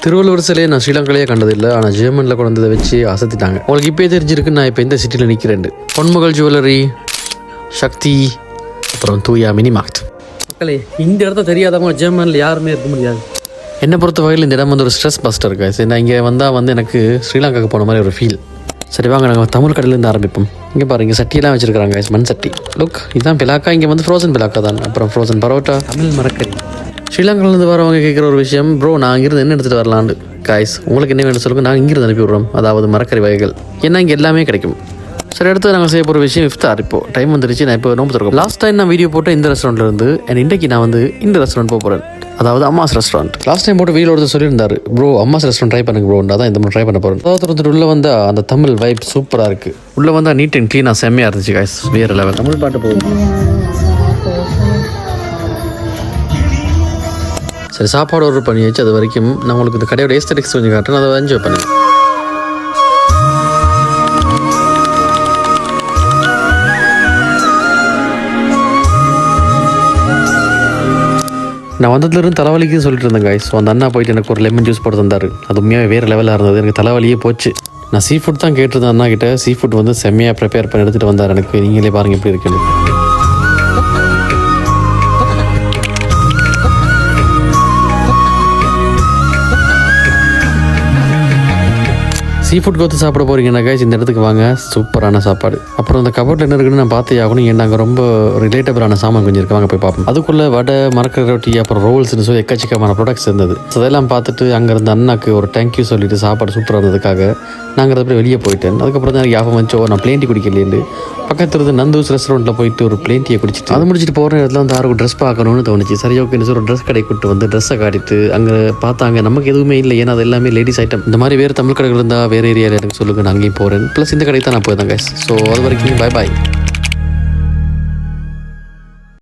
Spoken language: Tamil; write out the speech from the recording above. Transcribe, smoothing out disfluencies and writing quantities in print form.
திருவள்ளுவர் சிலையை நான் ஸ்ரீலங்காலேயே கண்டதில்லை, ஆனால் ஜெர்மனில் கொண்டு வந்ததை வச்சு அசத்திட்டாங்க. உங்களுக்கு இப்போயே தெரிஞ்சிருக்கு நான் இப்போ இந்த சிட்டியில் நிற்கிறேன். பொன்மகள் ஜுவல்லரி, சக்தி, அப்புறம் தூயா மினி மார்ட். மக்களே, இந்த இடத்த தெரியாதவங்க ஜெர்மனில் யாருமே இருக்க முடியாது. என்னை பொறுத்த வகையில் இந்த இடம் வந்து ஒரு ஸ்ட்ரெஸ் பஸ்டர் இருக்கா. சரி, நான் இங்கே வந்தால் வந்து எனக்கு ஸ்ரீலங்காவுக்கு போன மாதிரி ஒரு ஃபீல். சரி வாங்க, நாங்கள் தமிழ் கடையிலேருந்து ஆரம்பிப்போம். இங்கே பாருங்க, இங்கே சட்டியெல்லாம் வச்சுருக்காங்க, மண் சட்டி. லுக், இதுதான் பிலாக்கா. இங்கே வந்து ஃப்ரோசன் பிலாக்கா தான். அப்புறம் ஃப்ரோசன் பரோட்டா, தமிழ் மரக்கறி. ஸ்ரீலங்காலேருந்து வரவங்க கேட்குற ஒரு விஷயம், ப்ரோ நான் இங்கிருந்து என்ன எடுத்துகிட்டு வரலான்னு. காய்ஸ், உங்களுக்கு என்ன வேணும் சொல்லுங்கள், நாங்கள் இங்கிருந்து அனுப்பி விட்றோம். அதாவது மரக்கறி வகைகள், ஏன்னா இங்கே எல்லாமே கிடைக்கும். சரி, அடுத்து நாங்கள் செய்ய போகிற விஷயம் இஃப்தார். இப்போது டைம் வந்துருச்சு. நான் இப்போ நோம்பு திறக்கும். லாஸ்ட் டைம் நான் வீடியோ போட்ட இந்த ரெஸ்டாரண்ட்டில் இருந்து இன்றைக்கி நான் வந்து இந்த ரெஸ்டாரண்ட் போக போகிறேன். அதாவது அம்மாஸ் ரெஸ்டாரண்ட். லாஸ்ட் டைம் போட்டு வீடியோ ஒருத்தர் சொல்லியிருந்தாரு, ப்ரோ அம்மாஸ் ரெஸ்டாரண்ட் ட்ரை பண்ணுங்க ப்ரோ. அதான் இந்த மாதிரி ட்ரை பண்ண போகிறேன். ஒருத்தர் உள்ளே வந்தால் அந்த தமிழ் வைப் சூப்பராக இருக்குது. உள்ளே வந்தால் நீட் அண்ட் க்ளீனாக செம்மையாக இருந்துச்சு காய்ஸ். வேறு லெவல். தமிழ் பாட்டு போகுது. சரி, சாப்பாடு ஆர்டர் பண்ணி வச்சு அது வரைக்கும் நான் உங்களுக்கு இந்த கடையோட ஏஸ்தட்டிக்ஸ் கொஞ்சம் காட்டுறேன், அதை என்ஜாய் பண்ணுங்க. நான் வந்ததுலேருந்து தலைவலிக்குன்னு சொல்லிட்டு இருந்தேன் காய்ஸ். ஸோ அந்த அண்ணா போயிட்டு எனக்கு ஒரு லெமன் ஜூஸ் போட்டு தந்தார். அது உண்மையாக வேறு லெவலாக இருந்தது. எனக்கு தலைவலியே போச்சு. நான் சீ ஃபுட் தான் கேட்டிருந்தேன் அண்ணா கிட்ட. சீ ஃபுட் வந்து செம்மையாக ப்ரிப்பேர் பண்ணி எடுத்துகிட்டு வந்தார் எனக்கு. நீங்களே பாருங்கள் எப்படி இருக்குன்னு. சீ ஃபுட் கோத்து சாப்பிட போகிறீங்கன்னா காய்ஸ், இந்த இடத்துக்கு வாங்க. சூப்பரான சாப்பாடு. அப்புறம் இந்த கபோர்டில் என்ன இருக்குன்னு நான் பார்த்தே ஆகணும். ஏன்னா அங்கே ரொம்ப ரிலேட்டபிளான சாமான் கொஞ்சம் இருக்கு. வாங்க போய் பார்ப்போம். அதுக்குள்ளே வடை, மரக்கறி ரொட்டி, அப்புறம் ரோல்ஸ்னு சொல்லி எக்கச்சக்கமான ப்ராடக்ட்ஸ் இருந்தது. அதெல்லாம் பார்த்துட்டு அங்கே இருந்த அண்ணாக்கு ஒரு தேங்க்யூ சொல்லிட்டு சாப்பாடு சூப்பராக இருந்ததுக்காக நாங்கள் அதை வெளியே போயிட்டேன். அதுக்கப்புறம் தான் எனக்கு ஞாபகம் வந்துச்சோ நான் பிளேன் டீ குடிக்கலேன்னு பக்கத்தில் இருந்து நந்தூஸ் ரெஸ்டாரண்ட்டில் போயிட்டு ஒரு பிளேன் டீயை குடிச்சிட்டு அது முடிச்சுட்டு போகிற இடத்துல வந்து யாருக்கும் ட்ரெஸ் பார்க்கணும்னு தோணுச்சு. சரி, ஓகே ஒரு ட்ரெஸ் கடை கூட்டு வந்து ட்ரெஸ்ஸை காட்டிட்டு அங்கே பார்த்தாங்க. நமக்கு எதுவுமே இல்லை, ஏன்னா அது எல்லாமே லேடிஸ் ஐட்டம். இந்த மாதிரி வேறு தமிழ் கடைகள் இருந்தால் வேறு ஏரியாவில் எனக்கு சொல்லுங்கள், நான் அங்கேயும் போகிறேன். ப்ளஸ் இந்த கடைக்கு தான் நான் போயிருந்தேன் கைஸ். ஸோ அது வரைக்கும் பாய் பாய்.